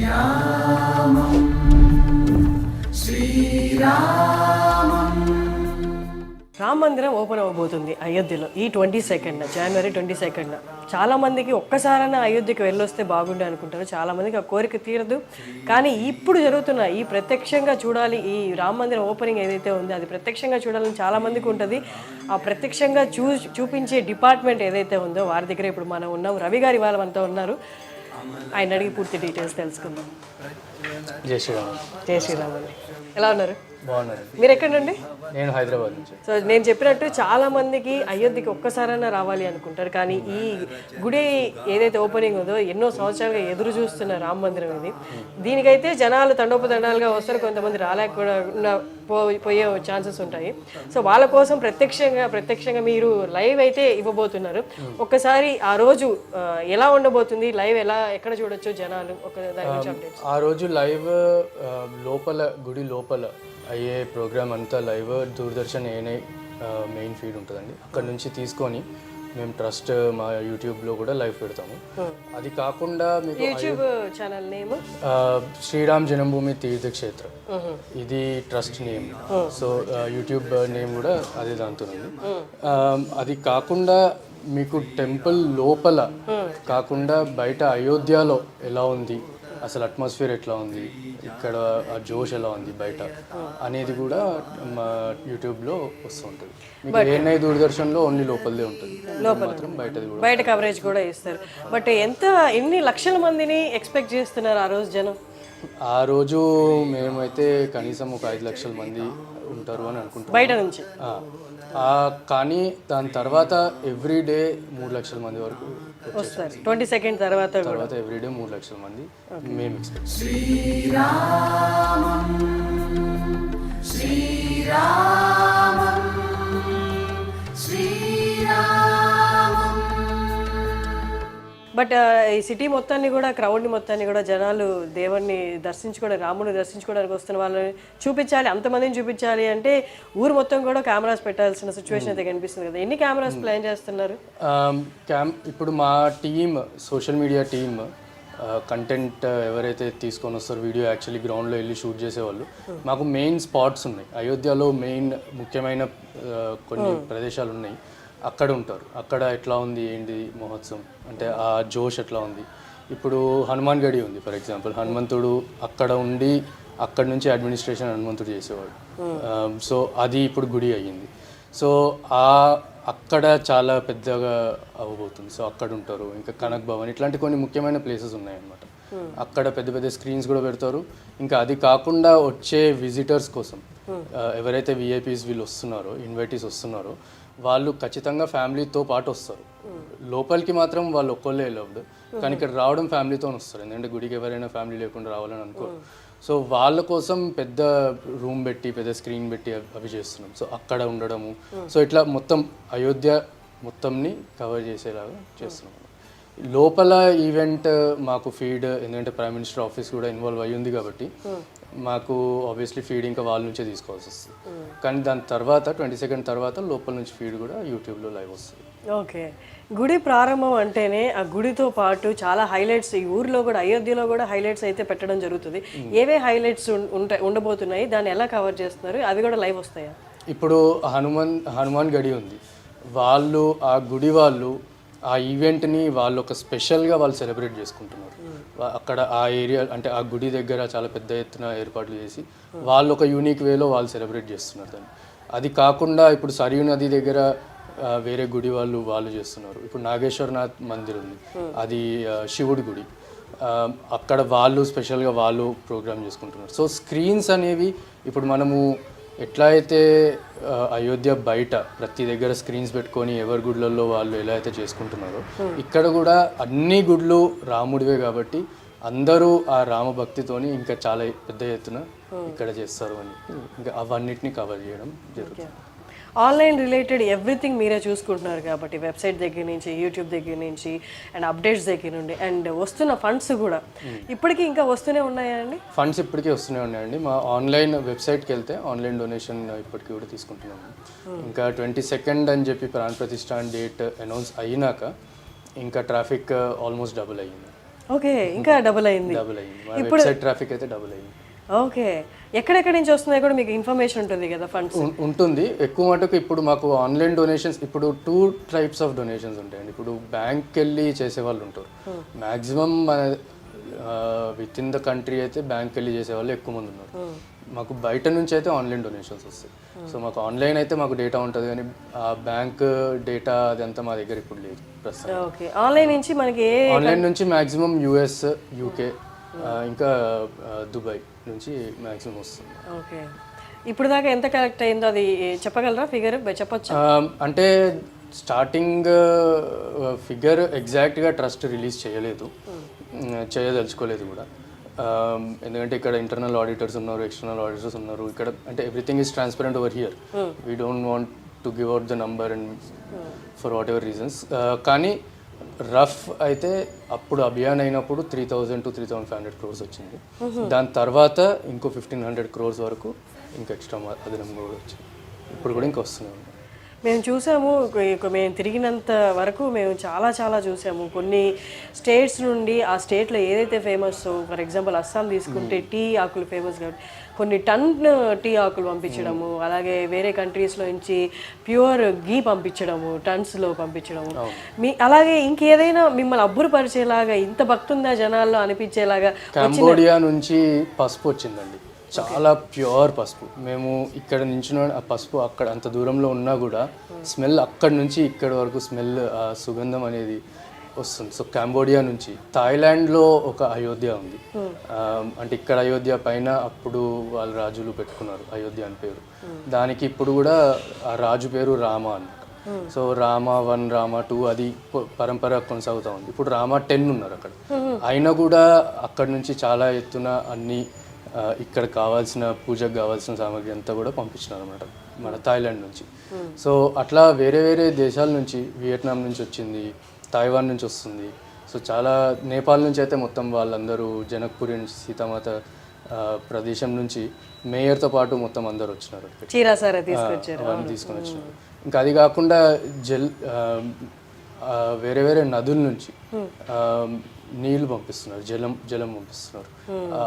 శ్రీరామం శ్రీరామం. రామ మందిరం ఓపెన్ అవ్వబోతుంది అయోధ్యలో ఈ 22nd జనవరి 22nd. చాలామందికి ఒక్కసారైనా అయోధ్యకి వెళ్ళొస్తే బాగుండే అనుకుంటారు. చాలామందికి ఆ కోరిక తీరదు. కానీ ఇప్పుడు జరుగుతున్న ఈ ప్రత్యక్షంగా చూడాలి, ఈ రామ మందిరం ఓపెనింగ్ ఏదైతే ఉందో అది ప్రత్యక్షంగా చూడాలని చాలామందికి ఉంటుంది. ఆ ప్రత్యక్షంగా చూపించే డిపార్ట్మెంట్ ఏదైతే ఉందో వారి దగ్గర ఇప్పుడు మనం ఉన్నాం. రవి గారి వాళ్ళ మనతో ఉన్నారు. ఆయన అడిగి పూర్తి డీటెయిల్స్ తెలుసుకుందాం. జై శ్రీరామ్. జై శ్రీరామ్ అండి. ఎలా ఉన్నారు? బాగున్నారు. మీరు ఎక్కడండి? నేను హైదరాబాద్ నుంచి. సో నేను చెప్పినట్టు చాలా మందికి అయోధ్యకి ఒక్కసారైనా రావాలి అనుకుంటారు. కానీ ఈ గుడి ఏదైతే ఓపెనింగ్ ఉందో ఎన్నో సంవత్సరాలుగా ఎదురు చూస్తున్న రామ మందిరం ఇది. దీనికైతే జనాలు తండోపతండాలుగా వస్తారు, కొంతమంది రాలేకుండా పోయే ఛాన్సెస్ ఉంటాయి. సో వాళ్ళ కోసం ప్రత్యక్షంగా మీరు లైవ్ అయితే ఇవ్వబోతున్నారు. ఒక్కసారి ఆ రోజు ఎలా ఉండబోతుంది, లైవ్ ఎక్కడ చూడొచ్చు జనాలు, ఒక దాని గురించి అప్డేట్స్. ఆ రోజు లైవ్ లోపల గుడి లోపల అయ్యే ప్రోగ్రామ్ అంతా live Doordarshan ANI main feed ఉంటుందండి. అక్కడ నుంచి తీసుకొని మేము ట్రస్ట్ మా యూట్యూబ్లో కూడా లైవ్ పెడతాము. అది కాకుండా మీకు యూట్యూబ్ ఛానల్ నేమ్ శ్రీరామ్ జన్మభూమి తీర్థక్షేత్ర, ఇది trust name. So YouTube name కూడా అదే దాంతో ఉంది. అది కాకుండా మీకు టెంపుల్ లోపల కాకుండా బయట అయోధ్యలో ఎలా ఉంది, అసలు అట్మాస్ఫియర్ ఎట్లా ఉంది, ఇక్కడ ఆ జోష్ ఎలా ఉంది బయట అనేది కూడా మా యూట్యూబ్లో వస్తూ ఉంటుంది. మీకు ఏఎన్ఐ దూరదర్శన్లో ఓన్లీ లోపలదే ఉంటుంది, మాత్రం బయట కవరేజ్ కూడా ఇస్తారు. బట్ ఎన్ని లక్షల మందిని ఎక్స్పెక్ట్ చేస్తున్నారు ఆ రోజు జనం? ఆ రోజు మేమైతే కనీసం ఒక 5 లక్షల మంది ఉంటారు అని అనుకుంటున్నాం బయట నుంచి. కానీ దాని తర్వాత ఎవ్రీడే 3 లక్షల మంది వరకు వస్తారు. 22nd తర్వాత ఎవ్రీడే 3 లక్షల మంది మేము ఎక్స్పెక్ట్. శ్రీరామం శ్రీరామం శ్రీరామం. బట్ ఈ సిటీ మొత్తాన్ని కూడా, క్రౌడ్ని మొత్తాన్ని కూడా జనాలు దేవుణ్ణి దర్శించుకోవడానికి, రాముడిని దర్శించుకోవడానికి వస్తున్న వాళ్ళని చూపించాలి, అంతమందిని చూపించాలి అంటే ఊరు మొత్తం కూడా కెమెరాస్ పెట్టాల్సిన సిచ్యువేషన్ అయితే కనిపిస్తుంది కదా. ఎన్ని కెమెరాస్ ప్లాన్ చేస్తున్నారు? ఇప్పుడు మా team, social media team, content ఎవరైతే తీసుకొని వస్తారో, వీడియో యాక్చువల్లీ గ్రౌండ్లో వెళ్ళి షూట్ చేసేవాళ్ళు, మాకు మెయిన్ స్పాట్స్ ఉన్నాయి అయోధ్యలో. మెయిన్ ముఖ్యమైన కొన్ని ప్రదేశాలు ఉన్నాయి, అక్కడ ఉంటారు. అక్కడ ఎట్లా ఉంది ఏంటి మహోత్సవం అంటే ఆ జోష్ ఎట్లా ఉంది. ఇప్పుడు హనుమాన్ గడి ఉంది ఫర్ ఎగ్జాంపుల్, హనుమంతుడు అక్కడ ఉండి అక్కడ నుంచి అడ్మినిస్ట్రేషన్ హనుమంతుడు చేసేవాడు. సో అది ఇప్పుడు గుడి అయ్యింది. సో అక్కడ చాలా పెద్దగా అవ్వబోతుంది. సో అక్కడ ఉంటారు. ఇంకా కనక్ భవన్, ఇట్లాంటి కొన్ని ముఖ్యమైన ప్లేసెస్ ఉన్నాయన్నమాట. అక్కడ పెద్ద పెద్ద స్క్రీన్స్ కూడా పెడతారు. ఇంకా అది కాకుండా వచ్చే విజిటర్స్ కోసం ఎవరైతే విఐపీస్ వీళ్ళు వస్తున్నారో, ఇన్వైటీస్ వస్తున్నారో, వాళ్ళు ఖచ్చితంగా ఫ్యామిలీతో పాటు వస్తారు. లోపలికి మాత్రం వాళ్ళు ఒక్కళ్ళే వెళ్ళవద్దు, కానీ ఇక్కడ రావడం ఫ్యామిలీతో వస్తారు. ఎందుకంటే గుడికి ఎవరైనా ఫ్యామిలీ లేకుండా రావాలని అనుకోరు. సో వాళ్ళ కోసం పెద్ద రూమ్ పెట్టి, పెద్ద స్క్రీన్ పెట్టి అవి చేస్తున్నాం. సో అక్కడ ఉండడము, సో ఇట్లా మొత్తం అయోధ్య మొత్తంని కవర్ చేసేలాగా చేస్తున్నాం. లోపల ఈవెంట్ మాకు ఫీడ్, ఎందుకంటే ప్రైమ్ మినిస్టర్ ఆఫీస్ కూడా ఇన్వాల్వ్ అయ్యి ఉంది కాబట్టి మాకు ఆబ్వియస్లీ ఫీడ్ ఇంకా వాళ్ళ నుంచే తీసుకోవాల్సి వస్తుంది. కానీ దాని తర్వాత 22nd తర్వాత లోపల నుంచి ఫీడ్ కూడా యూట్యూబ్లో లైవ్ వస్తుంది. ఓకే. గుడి ప్రారంభం అంటేనే ఆ గుడితో పాటు చాలా హైలైట్స్ ఈ ఊర్లో కూడా, అయోధ్యలో కూడా హైలైట్స్ అయితే పెట్టడం జరుగుతుంది. ఏవే హైలైట్స్ ఉండబోతున్నాయి, దాన్ని ఎలా కవర్ చేస్తున్నారు, అవి కూడా లైవ్ వస్తాయా? ఇప్పుడు హనుమాన్ గడి ఉంది, వాళ్ళు ఆ గుడి వాళ్ళు ఆ ఈవెంట్ని వాళ్ళు ఒక స్పెషల్గా వాళ్ళు సెలబ్రేట్ చేసుకుంటున్నారు. అక్కడ ఆ ఏరియా అంటే ఆ గుడి దగ్గర చాలా పెద్ద ఎత్తున ఏర్పాట్లు చేసి వాళ్ళు ఒక యూనిక్ వేలో వాళ్ళు సెలబ్రేట్ చేస్తున్నారు దాన్ని. అది కాకుండా ఇప్పుడు సరియు నది దగ్గర వేరే గుడి వాళ్ళు చేస్తున్నారు. ఇప్పుడు నాగేశ్వరనాథ్ మందిర్ ఉంది, అది శివుడి గుడి, అక్కడ వాళ్ళు స్పెషల్గా వాళ్ళు ప్రోగ్రామ్ చేసుకుంటున్నారు. సో స్క్రీన్స్ అనేవి ఇప్పుడు మనము ఎట్లా అయితే అయోధ్య బయట ప్రతి దగ్గర స్క్రీన్స్ పెట్టుకొని ఎవరి గుడ్లలో వాళ్ళు ఎలా అయితే చేసుకుంటున్నారో, ఇక్కడ కూడా అన్ని గుడ్లు రాముడివే కాబట్టి అందరూ ఆ రామభక్తితోని ఇంకా చాలా పెద్ద ఎత్తున ఇక్కడ చేస్తారు అని ఇంకా అవన్నిటిని కవర్ చేయడం జరుగుతుంది. ఆన్లైన్ రిలేటెడ్ ఎవ్రీథింగ్ మీరే చూసుకుంటున్నారు కాబట్టి, వెబ్సైట్ దగ్గర నుంచి, యూట్యూబ్ దగ్గర నుంచి, అండ్ అప్డేట్స్ దగ్గర నుండి, అండ్ వస్తున్న ఫండ్స్ కూడా ఇప్పటికీ ఇంకా వస్తూనే ఉన్నాయండి? ఫండ్స్ ఇప్పటికీ వస్తూనే ఉన్నాయండి. మా ఆన్లైన్ వెబ్సైట్కి వెళ్తే ఆన్లైన్ డొనేషన్ ఇప్పటికీ కూడా తీసుకుంటున్నాము. ఇంకా 22nd అని చెప్పి ప్రాణ ప్రతిష్ఠ డేట్ అనౌన్స్ అయినాక ఇంకా ట్రాఫిక్ ఆల్మోస్ట్ డబుల్ అయ్యింది. ఓకే, ఇంకా డబుల్ అయింది. డబుల్ అయింది. మా వెబ్సైట్ ట్రాఫిక్ అయితే డబుల్ అయింది. ఓకే, ఎక్కడెక్కడి నుంచి వస్తున్నాయి కూడా మీకు ఇన్ఫర్మేషన్ ఉంటుంది కదా ఫండ్స్? ఉంటుంది ఎక్కువ మటుకు. ఇప్పుడు మాకు ఆన్లైన్ డొనేషన్స్, ఇప్పుడు 2 types ఆఫ్ డొనేషన్స్ ఉంటాయండి. ఇప్పుడు బ్యాంక్కి వెళ్ళి చేసేవాళ్ళు ఉంటారు. Maximum with in the country అయితే బ్యాంక్కి వెళ్ళి చేసేవాళ్ళు ఎక్కువ మంది ఉన్నారు. మాకు బయట నుంచి అయితే ఆన్లైన్ డొనేషన్స్ వస్తాయి. సో మాకు ఆన్లైన్ అయితే మాకు డేటా ఉంటుంది, కానీ ఆ బ్యాంక్ డేటా అదంతా మా దగ్గర ఇప్పుడు లేదు ప్రస్తుతం. ఓకే, ఆన్లైన్ నుంచి మనకి ఆన్లైన్ నుంచి మ్యాక్సిమం US, UK, ఇంకా దుబాయ్ నుంచి మ్యాక్సిమం వస్తుంది. ఓకే, ఇప్పుడు దాకా ఎంత కలెక్ట్ అయిందో అది చెప్పగలరా? ఫిగర్ చెప్పొచ్చు అంటే స్టార్టింగ్ ఫిగర్ ఎగ్జాక్ట్గా ట్రస్ట్ రిలీజ్ చేయలేదు, చేయదలుచుకోలేదు కూడా. ఎందుకంటే ఇక్కడ ఇంటర్నల్ ఆడిటర్స్ ఉన్నారు, ఎక్స్టర్నల్ ఆడిటర్స్ ఉన్నారు. ఇక్కడ అంటే everything is transparent over here. We don't want to give out the number and for what ever reasons. కానీ రఫ్ అయితే అప్పుడు అభియాన్ అయినప్పుడు 3,000 to 3,500 crores వచ్చింది. దాని తర్వాత ఇంకో 1,500 crores వరకు ఇంకా ఎక్స్ట్రా అదనంగా కూడా వచ్చింది. ఇప్పుడు కూడా ఇంకా వస్తున్నాయి. మేము చూసాము, మేము తిరిగినంత వరకు మేము చాలా చూసాము. కొన్ని స్టేట్స్ నుండి ఆ స్టేట్లో ఏదైతే ఫేమస్, ఫర్ ఎగ్జాంపుల్ అస్సాం తీసుకుంటే టీ ఆకులు ఫేమస్ కాబట్టి కొన్ని టన్ టీ ఆకులు పంపించడము, అలాగే వేరే కంట్రీస్లో నుంచి ప్యూర్ గీ పంపించడము, టన్స్లో పంపించడము. అలాగే ఇంకేదైనా మిమ్మల్ని అబ్బురపరిచేలాగా, ఇంత భక్తి ఉందా జనాల్లో అనిపించేలాగా? కంబోడియా నుంచి పసుపు వచ్చిందండి, చాలా ప్యూర్ పసుపు. మేము ఇక్కడ నుంచి ఆ పసుపు అక్కడ అంత దూరంలో ఉన్నా కూడా స్మెల్ అక్కడ నుంచి ఇక్కడ వరకు స్మెల్, ఆ సుగంధం అనేది వస్తుంది. సో కంబోడియా నుంచి. థాయిలాండ్లో ఒక అయోధ్య ఉంది, అంటే ఇక్కడ అయోధ్య పైన అప్పుడు వాళ్ళ రాజులు పెట్టుకున్నారు అయోధ్య అని పేరు. దానికి ఇప్పుడు కూడా ఆ రాజు పేరు రామ అన్నమాట. సో రామ 1, రామ 2 అది పరంపర కొనసాగుతూ ఉంది. ఇప్పుడు రామ 10 ఉన్నారు అక్కడ. అయినా కూడా అక్కడ నుంచి చాలా ఎత్తున అన్ని ఇక్కడ కావాల్సిన పూజకు కావాల్సిన సామాగ్రి అంతా కూడా పంపించినారు అనమాట మన థాయిలాండ్ నుంచి. సో అట్లా వేరే వేరే దేశాల నుంచి, వియట్నాం నుంచి వచ్చింది, తైవాన్ నుంచి వస్తుంది. సో చాలా నేపాల్ నుంచి అయితే మొత్తం వాళ్ళందరూ జనక్పూరి నుంచి సీతామాత ప్రదేశం నుంచి మేయర్తో పాటు మొత్తం అందరు వచ్చినారు. అవన్నీ తీసుకొని వచ్చినారు. ఇంకా అది కాకుండా వేరే వేరే నదుల నుంచి నీళ్లు పంపిస్తున్నారు, జలం పంపిస్తున్నారు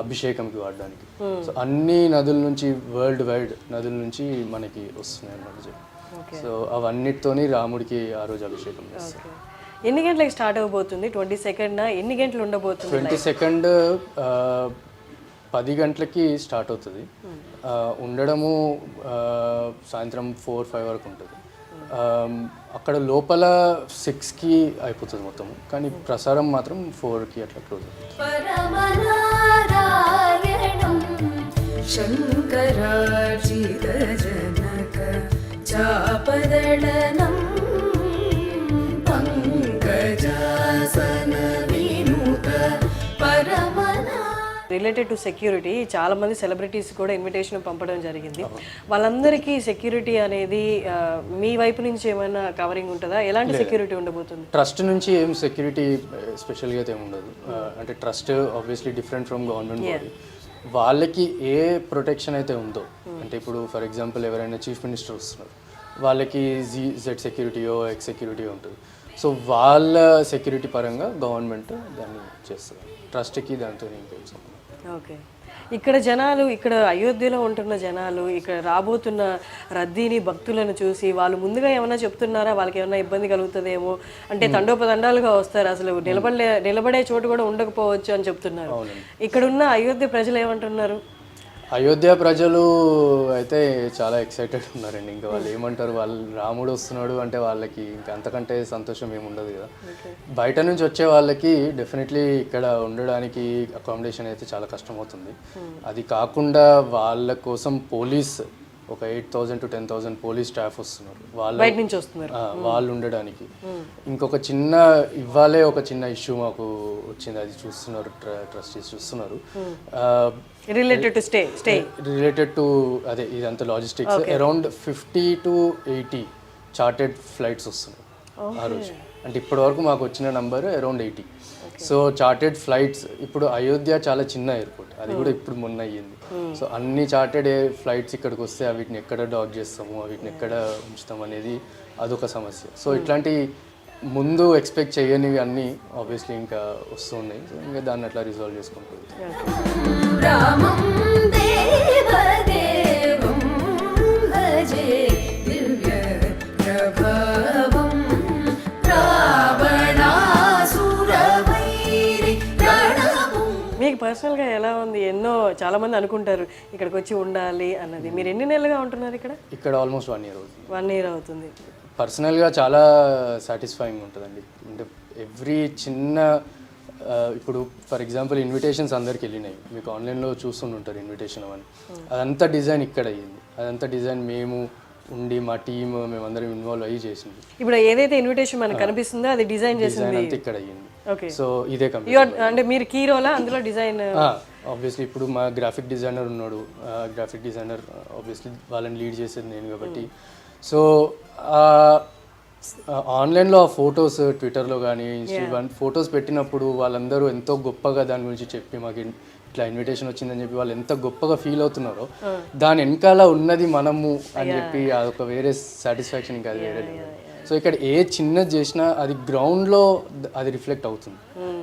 అభిషేకంకి వాడడానికి. సో అన్ని నదుల నుంచి, వరల్డ్ వైడ్ నదుల నుంచి మనకి వస్తున్నాయి అన్నమాట. సో అవన్నిటితోని రాముడికి ఆ రోజు అభిషేకం చేస్తారు. ఎన్ని గంటలకు స్టార్ట్ అవబోతుంది? 22nd ఎన్ని గంటలు ఉండబోతుంది? 22nd 10 గంటలకి స్టార్ట్ అవుతుంది. ఉండడము సాయంత్రం 4-5 వరకు ఉంటుంది. అక్కడ లోపల 6కి అయిపోతుంది మొత్తం, కానీ ప్రసారం మాత్రం 4కి అట్లా క్లోజ్ అవుతుంది. రిలేటెడ్ టు సెక్యూరిటీ, చాలా మంది సెలబ్రిటీస్ కూడా ఇన్విటేషన్ పంపడం జరిగింది. వాళ్ళందరికీ సెక్యూరిటీ అనేది మీ వైపు నుంచి ఏమైనా కవరింగ్ ఉంటుందా? ఎలాంటి సెక్యూరిటీ ఉండబోతుంది? ట్రస్ట్ నుంచి ఏం సెక్యూరిటీ స్పెషల్గా అయితే ఏమి ఉండదు. అంటే trust obviously different from government body. వాళ్ళకి ఏ ప్రొటెక్షన్ అయితే ఉందో, అంటే ఇప్పుడు ఫర్ ఎగ్జాంపుల్ ఎవరైనా చీఫ్ మినిస్టర్ వస్తున్నారు, వాళ్ళకి Z సెక్యూరిటీయో ఎక్స్ సెక్యూరిటీయో ఉంటుంది. సో వాళ్ళ సెక్యూరిటీ పరంగా గవర్నమెంట్ దాన్ని చేస్తుంది. ట్రస్ట్కి దాంతో ఇంకేం సంబంధం. ఓకే, ఇక్కడ జనాలు, ఇక్కడ అయోధ్యలో ఉంటున్న జనాలు ఇక్కడ రాబోతున్న రద్దీని, భక్తులను చూసి వాళ్ళు ముందుగా ఏమైనా చెప్తున్నారా? వాళ్ళకి ఏమైనా ఇబ్బంది కలుగుతుందేమో, అంటే తండోపతండాలుగా వస్తారు, అసలు నిలబడే చోటు కూడా ఉండకపోవచ్చు అని చెప్తున్నారు. ఇక్కడ ఉన్న అయోధ్య ప్రజలు ఏమంటున్నారు? అయోధ్య ప్రజలు అయితే చాలా ఎక్సైటెడ్ ఉన్నారండి. ఇంకా వాళ్ళు ఏమంటారు, వాళ్ళు రాముడు వస్తున్నాడు అంటే వాళ్ళకి ఇంకా అంతకంటే సంతోషం ఏముండదు కదా. బయట నుంచి వచ్చే వాళ్ళకి డెఫినెట్లీ ఇక్కడ ఉండడానికి అకామిడేషన్ అయితే చాలా కష్టమవుతుంది. అది కాకుండా వాళ్ళ కోసం పోలీస్ ఒక 8,000 to 10,000 పోలీస్ స్టాఫ్ వస్తున్నారు వాళ్ళు ఉండడానికి. ఇంకొక చిన్న ఇవ్వాలే ఒక చిన్న ఇష్యూ మాకు వచ్చింది, అది చూస్తున్నారు, ట్రస్టీస్ చూస్తున్నారు. రిలేటెడ్ టు అదే ఇదంతా logistics. Around 50 to 80 chartered flights వస్తున్నాయి ఆ రోజు. అంటే ఇప్పటి వరకు మాకు వచ్చిన number around 80. So chartered flights. ఇప్పుడు అయోధ్య చాలా చిన్న ఎయిర్పోర్ట్, అది కూడా ఇప్పుడు మొన్న అయ్యింది. సో అన్ని చార్టెడ్ ఫ్లైట్స్ ఇక్కడికి వస్తే వీటిని ఎక్కడ డాక్ చేస్తాము, వీటిని ఎక్కడ ఉంచుతాము అనేది అదొక సమస్య. సో ఇట్లాంటి ముందు ఎక్స్పెక్ట్ చేయనివి అన్నీ ఆబ్వియస్లీ ఇంకా వస్తున్నాయి. సో ఇంకా దాన్ని అట్లా రిజాల్వ్ చేసుకుంటుంది. రామం దేవదేవం భజే దివ్య ప్రభవం రావణాసురవైరి ప్రణవం. మీకు పర్సనల్గా ఎలా ఉంది? చాలామంది అనుకుంటారు ఇక్కడికి వచ్చి ఉండాలి అన్నది. మీరు ఎన్ని నెలలుగా ఉంటున్నారు ఇక్కడ? ఇక్కడ ఆల్మోస్ట్ 1 year అవుతుంది. 1 year అవుతుంది. పర్సనల్గా చాలా సాటిస్ఫైయింగ్ ఉంటుందండి. అంటే ఎవ్రీ చిన్న ఇప్పుడు ఫర్ ఎగ్జాంపుల్ ఇన్విటేషన్స్ అందరికి వెళ్ళినాయి, మీకు ఆన్లైన్లో చూస్తుంటారు ఇన్విటేషన్ అవన్నీ. అదంతా డిజైన్ ఇక్కడ అయ్యింది. అదంతా డిజైన్ మేము ఉండి మా టీమ్ మేమందరం ఇన్వాల్వ్ అయ్యి చేసింది. ఇప్పుడు ఏదైతే ఇన్విటేషన్ మనకు కనిపిస్తుందో అది డిజైన్ చేసింది అంతా ఇక్కడ అయ్యింది. ఓకే. సో ఇదే కంపెనీ. అంటే మీరు కీ రోలా అందులో డిజైన్? ఆబ్వియస్లీ ఇప్పుడు మా గ్రాఫిక్ డిజైనర్ ఉన్నాడు. గ్రాఫిక్ డిజైనర్ ఆబ్వియస్లీ వాళ్ళని లీడ్ చేసేది నేను కాబట్టి. సో ఆన్లైన్లో ఆ ఫొటోస్ ట్విట్టర్లో కానీ ఇన్స్టాగ్రామ్ ఫొటోస్ పెట్టినప్పుడు వాళ్ళందరూ ఎంతో గొప్పగా దాని గురించి చెప్పి మాకు ఇట్లా ఇన్విటేషన్ వచ్చిందని చెప్పి వాళ్ళు ఎంత గొప్పగా ఫీల్ అవుతున్నారో దాని వెనకాల ఉన్నది మనము అని చెప్పి అదొక వేరే సాటిస్ఫాక్షన్, ఇంకా అది వేరే. సో ఇక్కడ ఏ చిన్నది చేసినా అది గ్రౌండ్లో అది రిఫ్లెక్ట్ అవుతుంది.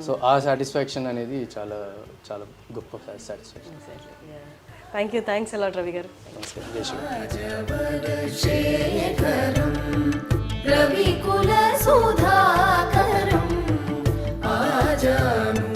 సో ఆ సాటిస్ఫాక్షన్ అనేది చాలా చాలా గొప్ప satisfaction. Thank you. Thanks a lot Ravi గారు. నమస్కారం. జై శ్రీ.